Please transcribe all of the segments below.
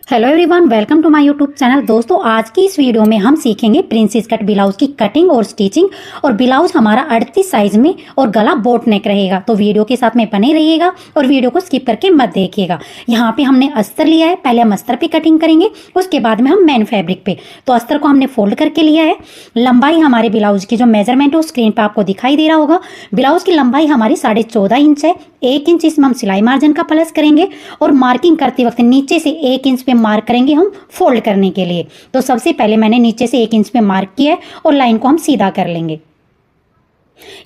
Hello everyone, welcome to my YouTube channel. दोस्तों, आज की इस वीडियो में हम सीखेंगे प्रिंसेस कट ब्लाउज की कटिंग और स्टिचिंग। और ब्लाउज हमारा 38 साइज में और गला बोट नेक रहेगा, तो वीडियो के साथ में बने रहिएगा और वीडियो को स्किप करके मत देखिएगा। यहाँ पे हमने अस्तर लिया है, पहले हम अस्तर पे कटिंग करेंगे, उसके बाद में हम मेन फैब्रिक पे। तो अस्तर को हमने फोल्ड करके लिया है। लंबाई हमारे ब्लाउज की जो मेजरमेंट है वो स्क्रीन पर आपको दिखाई दे रहा होगा। ब्लाउज की लंबाई हमारी 14.5 इंच है। 1 इंच इसमें हम सिलाई मार्जिन का प्लस करेंगे और मार्किंग करते वक्त नीचे से 1 इंच पे मार्क करेंगे हम फोल्ड करने के लिए। तो सबसे पहले मैंने नीचे से 1 इंच पे मार्क किया है और लाइन को हम सीधा कर लेंगे।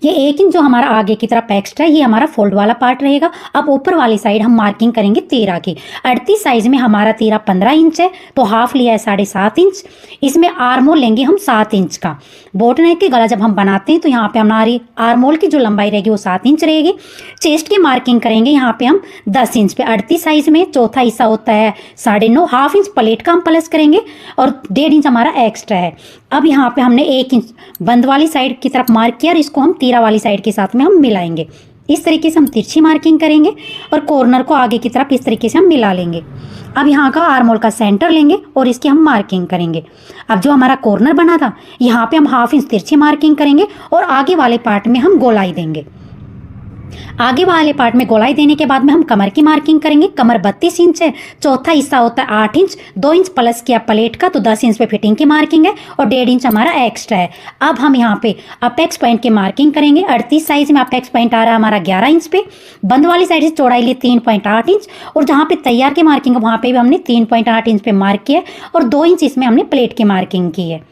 ये 1 इंच जो हमारा आगे की तरफ एक्स्ट्रा है, ये हमारा फोल्ड वाला पार्ट रहेगा। अब ऊपर वाली साइड हम मार्किंग करेंगे 13 की। 38 साइज में हमारा 13 15 इंच है, तो हाफ लिया है 7.5 इंच। इसमें आर्मोल लेंगे हम 7 इंच का। बोट नेक के गला जब हम बनाते हैं तो यहाँ पे हमारी आर्मोल की जो लंबाई रहेगी वो 7 इंच रहेगी। चेस्ट की मार्किंग करेंगे यहाँ पे हम 10 इंच पे। 38 साइज में चौथा हिस्सा होता है 9.5, हाफ इंच प्लेट का हम प्लस करेंगे और 1.5 इंच हमारा एक्स्ट्रा है। अब यहाँ पे हमने 1 इंच बंद वाली साइड की तरफ मार्क किया और इसको हम तीरा वाली साइड के साथ में हम मिलाएंगे। इस तरीके से हम तिरछी मार्किंग करेंगे और कॉर्नर को आगे की तरफ इस तरीके से हम मिला लेंगे। अब यहाँ का आर्मोल का सेंटर लेंगे और इसकी हम मार्किंग करेंगे। अब जो हमारा कॉर्नर बना था यहाँ पे हम हाफ इंच तिरछी मार्किंग करेंगे और आगे वाले पार्ट में हम गोलाई देंगे। आगे वाले पार्ट में गोलाई देने के बाद में हम कमर की मार्किंग करेंगे। कमर 32 इंच है, चौथा हिस्सा होता है 8 इंच। 2 इंच प्लस किया प्लेट का, तो 10 इंच पे फिटिंग की मार्किंग है और 1.5 इंच हमारा एक्स्ट्रा है। अब हम यहाँ पे अपेक्स पॉइंट की मार्किंग करेंगे। 38 साइज में अपेक्स पॉइंट आ रहा है हमारा 11 इंच पे। बंद वाली साइड से चौड़ाई ली 3.8 इंच और जहाँ पे तैयार की मार्किंग है वहाँ पे भी हमने 3.8 इंच पे मार्क किया और 2 इंच इसमें हमने प्लेट की मार्किंग की है।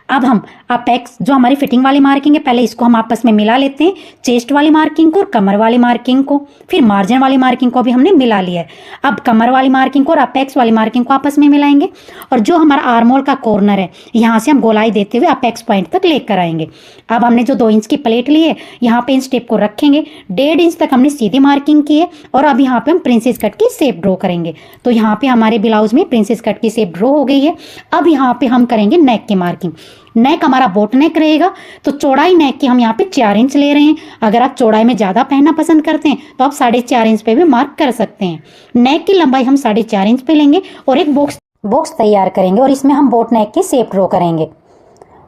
अब हम अपेक्स जो हमारी फिटिंग वाली मार्किंग है, पहले इसको हम आपस में मिला लेते हैं। चेस्ट वाली मार्किंग को और कमर वाली मार्किंग को, फिर मार्जिन वाली मार्किंग को भी हमने मिला लिया है। अब कमर वाली मार्किंग को और अपेक्स वाली मार्किंग को आपस में मिलाएंगे और जो हमारा आर्मोल का कॉर्नर है यहाँ से हम गोलाई देते हुए अपेक्स पॉइंट तक लेकर आएंगे। अब हमने जो 2 इंच की प्लेट ली है यहाँ पे इन स्टेप को रखेंगे। 1.5 इंच तक हमने सीधी मार्किंग की है और अब यहाँ पे हम प्रिंसेस कट की शेप ड्रॉ करेंगे। तो यहाँ पे हमारे ब्लाउज में प्रिंसेस कट की शेप ड्रॉ हो गई है। अब यहाँ पे हम करेंगे नेक की मार्किंग। नेक हमारा बोट नेक रहेगा, तो चौड़ाई नेक की हम यहाँ पे 4 इंच ले रहे हैं। अगर आप चौड़ाई में ज़्यादा पहनना पसंद करते हैं तो आप 4.5 इंच पे भी मार्क कर सकते हैं। नेक की लंबाई हम 4.5 इंच पे लेंगे और एक बॉक्स तैयार करेंगे और इसमें हम बोट नेक की शेप ड्रॉ करेंगे।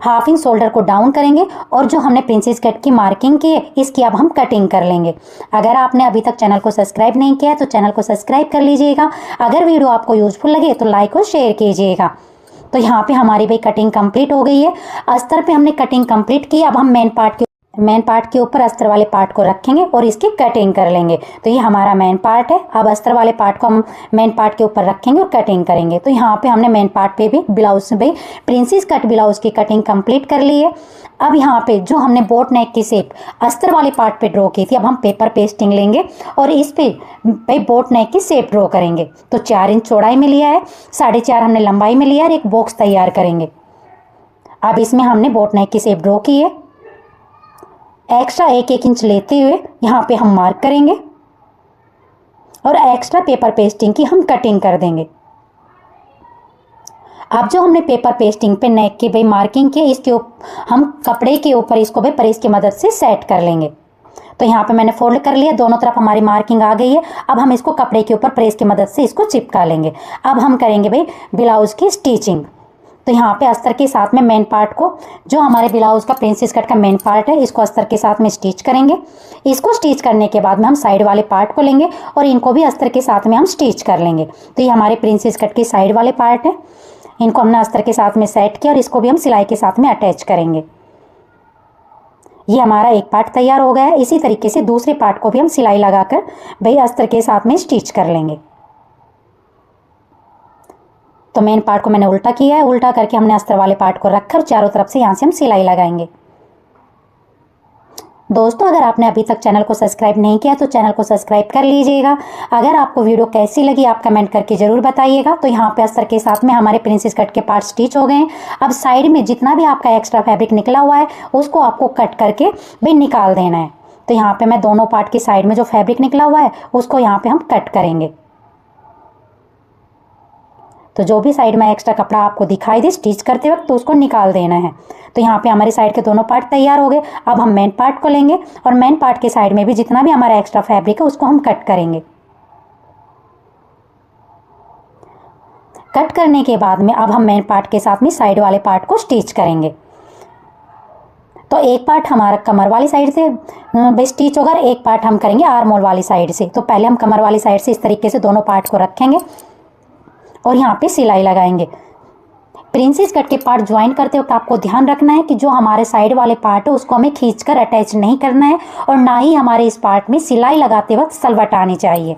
हाफ इंच शोल्डर को डाउन करेंगे और जो हमने प्रिंसेस कट की मार्किंग की है इसकी अब हम कटिंग कर लेंगे। अगर आपने अभी तक चैनल को सब्सक्राइब नहीं किया है तो चैनल को सब्सक्राइब कर लीजिएगा। अगर वीडियो आपको यूजफुल लगे तो लाइक और शेयर कीजिएगा। तो यहाँ पे हमारी भाई कटिंग कंप्लीट हो गई है। अस्तर पे हमने कटिंग कंप्लीट की। अब हम मेन पार्ट के ऊपर अस्तर वाले पार्ट को रखेंगे और इसकी कटिंग कर लेंगे। तो ये हमारा मेन पार्ट है। अब अस्तर वाले पार्ट को हम मेन पार्ट के ऊपर रखेंगे और कटिंग करेंगे। तो यहाँ पे हमने मेन पार्ट पे भी ब्लाउज पे प्रिंसेस कट ब्लाउज की कटिंग कंप्लीट कर ली है। अब यहाँ पे जो हमने बोट नेक की शेप अस्तर वाले पार्ट पे ड्रॉ की थी, अब हम पेपर पेस्टिंग लेंगे और इस पे भाई बोट नेक की शेप ड्रॉ करेंगे। तो 4 इंच चौड़ाई में लिया है, 4.5 हमने लंबाई में लिया और एक बॉक्स तैयार करेंगे। अब इसमें हमने बोट नेक की शेप ड्रॉ की है। एक्स्ट्रा 1 इंच लेते हुए यहाँ पे हम मार्क करेंगे और एक्स्ट्रा पेपर पेस्टिंग की हम कटिंग कर देंगे। अब जो हमने पेपर पेस्टिंग पे नेक की भाई मार्किंग की, इसके हम कपड़े के ऊपर इसको भाई प्रेस की मदद से सेट कर लेंगे। तो यहाँ पे मैंने फोल्ड कर लिया, दोनों तरफ हमारी मार्किंग आ गई है। अब हम इसको कपड़े के ऊपर प्रेस की मदद से इसको चिपका लेंगे। अब हम करेंगे भाई ब्लाउज की स्टिचिंग। तो यहाँ पे अस्तर के साथ में मेन पार्ट को, जो हमारे ब्लाउज का प्रिंसेस कट का मेन पार्ट है, इसको अस्तर के साथ में स्टिच करेंगे। इसको स्टिच करने के बाद में हम साइड वाले पार्ट को लेंगे और इनको भी अस्तर के साथ में हम स्टिच कर लेंगे। तो ये हमारे प्रिंसेस कट के साइड वाले पार्ट है, इनको हमने अस्तर के साथ में सेट किया और इसको भी हम सिलाई के साथ में अटैच करेंगे। ये हमारा एक पार्ट तैयार हो गया है। इसी तरीके से दूसरे पार्ट को भी हम सिलाई लगाकर भाई अस्तर के साथ में स्टिच कर लेंगे। तो मेन पार्ट को मैंने उल्टा किया है, उल्टा करके हमने अस्तर वाले पार्ट को रखकर चारों तरफ से यहाँ से हम सिलाई लगाएंगे। दोस्तों, अगर आपने अभी तक चैनल को सब्सक्राइब नहीं किया तो चैनल को सब्सक्राइब कर लीजिएगा। अगर आपको वीडियो कैसी लगी आप कमेंट करके ज़रूर बताइएगा। तो यहाँ पे अस्तर के साथ में हमारे प्रिंसेस कट के पार्ट स्टिच हो गए हैं। अब साइड में जितना भी आपका एक्स्ट्रा फैब्रिक निकला हुआ है उसको आपको कट करके भी निकाल देना है। तो यहाँ पे मैं दोनों पार्ट की साइड में जो फैब्रिक निकला हुआ है उसको यहाँ पे हम कट करेंगे। तो जो भी साइड में एक्स्ट्रा कपड़ा आपको दिखाई दे स्टिच करते वक्त तो उसको निकाल देना है। तो यहाँ पे हमारी साइड के दोनों पार्ट तैयार हो गए। अब हम मेन पार्ट को लेंगे और मेन पार्ट के साइड में भी जितना भी हमारा एक्स्ट्रा फैब्रिक है उसको हम कट करेंगे। कट करने के बाद में अब हम मेन पार्ट के साथ में साइड वाले पार्ट को स्टिच करेंगे। तो एक पार्ट हमारा कमर वाली साइड से स्टिच होगा, एक पार्ट हम करेंगे आर्म होल वाली साइड से। तो पहले हम कमर वाली साइड से इस तरीके से दोनों पार्ट को रखेंगे और यहाँ पे सिलाई लगाएंगे। प्रिंसेस कट के पार्ट ज्वाइन करते वक्त आपको ध्यान रखना है कि जो हमारे साइड वाले पार्ट है उसको हमें खींचकर अटैच नहीं करना है और ना ही हमारे इस पार्ट में सिलाई लगाते वक्त सलवट आनी चाहिए।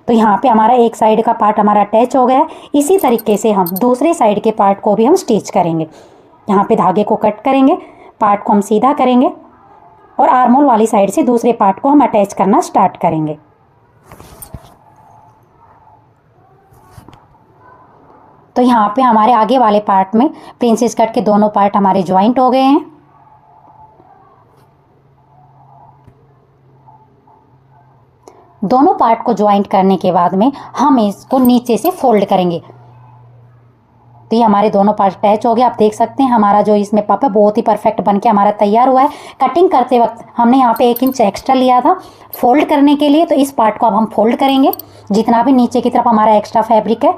तो यहाँ पे हमारा एक साइड का पार्ट हमारा अटैच हो गया है। इसी तरीके से हम दूसरे साइड के पार्ट को भी हम स्टिच करेंगे। यहाँ पे धागे को कट करेंगे, पार्ट को हम सीधा करेंगे और आर्म होल वाली साइड से दूसरे पार्ट को हम अटैच करना स्टार्ट करेंगे। तो यहाँ पे हमारे आगे वाले पार्ट में प्रिंसेस कट के दोनों पार्ट हमारे ज्वाइंट हो गए हैं। दोनों पार्ट को ज्वाइंट करने के बाद में हम इसको नीचे से फोल्ड करेंगे। तो ये हमारे दोनों पार्ट अटैच हो गए। आप देख सकते हैं हमारा जो इसमें पप है बहुत ही परफेक्ट बनके हमारा तैयार हुआ है। कटिंग करते वक्त हमने यहाँ पे 1 इंच एक्स्ट्रा लिया था फोल्ड करने के लिए, तो इस पार्ट को अब हम फोल्ड करेंगे जितना भी नीचे की तरफ हमारा एक्स्ट्रा फैब्रिक है,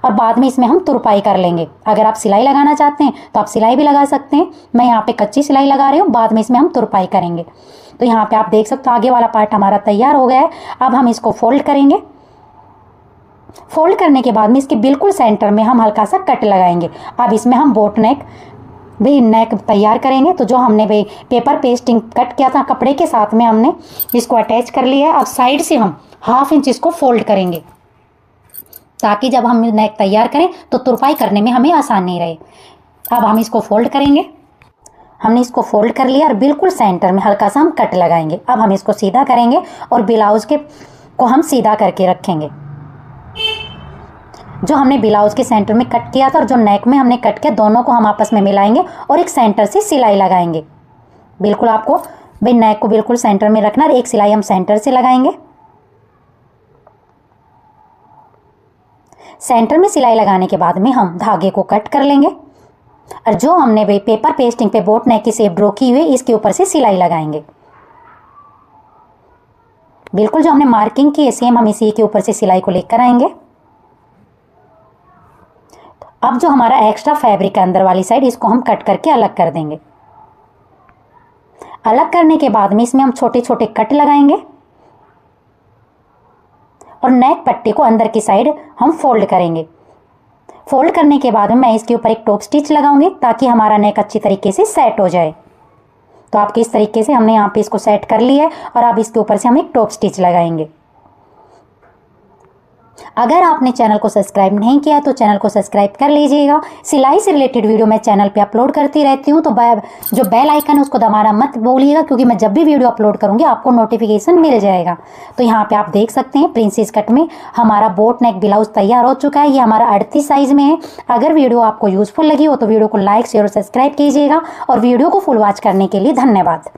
और बाद में इसमें हम तुरपाई कर लेंगे। अगर आप सिलाई लगाना चाहते हैं तो आप सिलाई भी लगा सकते हैं। मैं यहाँ पे कच्ची सिलाई लगा रही हूँ, बाद में इसमें हम तुरपाई करेंगे। तो यहाँ पे आप देख सकते हो आगे वाला पार्ट हमारा तैयार हो गया है। अब हम इसको फोल्ड करेंगे। फोल्ड करने के बाद में इसके बिल्कुल सेंटर में हम हल्का सा कट लगाएंगे। अब इसमें हम बोट नेक भी नेक तैयार करेंगे। तो जो हमने भाई पेपर पेस्टिंग कट किया था कपड़े के साथ में हमने इसको अटैच कर लिया है। अब साइड से हम 1/2 इंच इसको फोल्ड करेंगे ताकि जब हम नेक तैयार करें तो तुरपाई करने में हमें आसानी रहे। अब हम इसको फोल्ड करेंगे। हमने इसको फोल्ड कर लिया और बिल्कुल सेंटर में हल्का सा हम कट लगाएंगे। अब हम इसको सीधा करेंगे और ब्लाउज के को हम सीधा करके रखेंगे। जो हमने ब्लाउज के सेंटर में कट किया था और जो नेक में हमने कट किया दोनों को हम आपस में मिलाएंगे और एक सेंटर से सिलाई लगाएंगे। बिल्कुल आपको भाई नेक को बिल्कुल सेंटर में रखना और एक सिलाई हम सेंटर से लगाएंगे। सेंटर में सिलाई लगाने के बाद में हम धागे को कट कर लेंगे और जो हमने भाई पेपर पेस्टिंग पे बोट नेक की शेप ड्रॉ की हुई इसके ऊपर से सिलाई लगाएंगे। बिल्कुल जो हमने मार्किंग की है सेम हम इसी के ऊपर से सिलाई को लेकर आएंगे। अब जो हमारा एक्स्ट्रा फैब्रिक है अंदर वाली साइड इसको हम कट करके अलग कर देंगे। अलग करने के बाद में इसमें हम छोटे छोटे कट लगाएंगे और नेक पट्टी को अंदर की साइड हम फोल्ड करेंगे। फोल्ड करने के बाद में मैं इसके ऊपर एक टॉप स्टिच लगाऊंगी ताकि हमारा नेक अच्छी तरीके से सेट हो जाए। तो आपके इस तरीके से हमने यहाँ पे इसको सेट कर लिया है और अब इसके ऊपर से हम एक टॉप स्टिच लगाएंगे। अगर आपने चैनल को सब्सक्राइब नहीं किया तो चैनल को सब्सक्राइब कर लीजिएगा। सिलाई से रिलेटेड वीडियो मैं चैनल पे अपलोड करती रहती हूँ। तो जो बेल आइकन है उसको दबाना मत भूलिएगा क्योंकि मैं जब भी वीडियो अपलोड करूँगी आपको नोटिफिकेशन मिल जाएगा। तो यहाँ पे आप देख सकते हैं प्रिंसेस कट में हमारा बोट नेक ब्लाउज तैयार हो चुका है। ये हमारा 38 साइज़ में है। अगर वीडियो आपको यूजफुल लगी हो तो वीडियो को लाइक शेयर और सब्सक्राइब कीजिएगा और वीडियो को फुल वॉच करने के लिए धन्यवाद।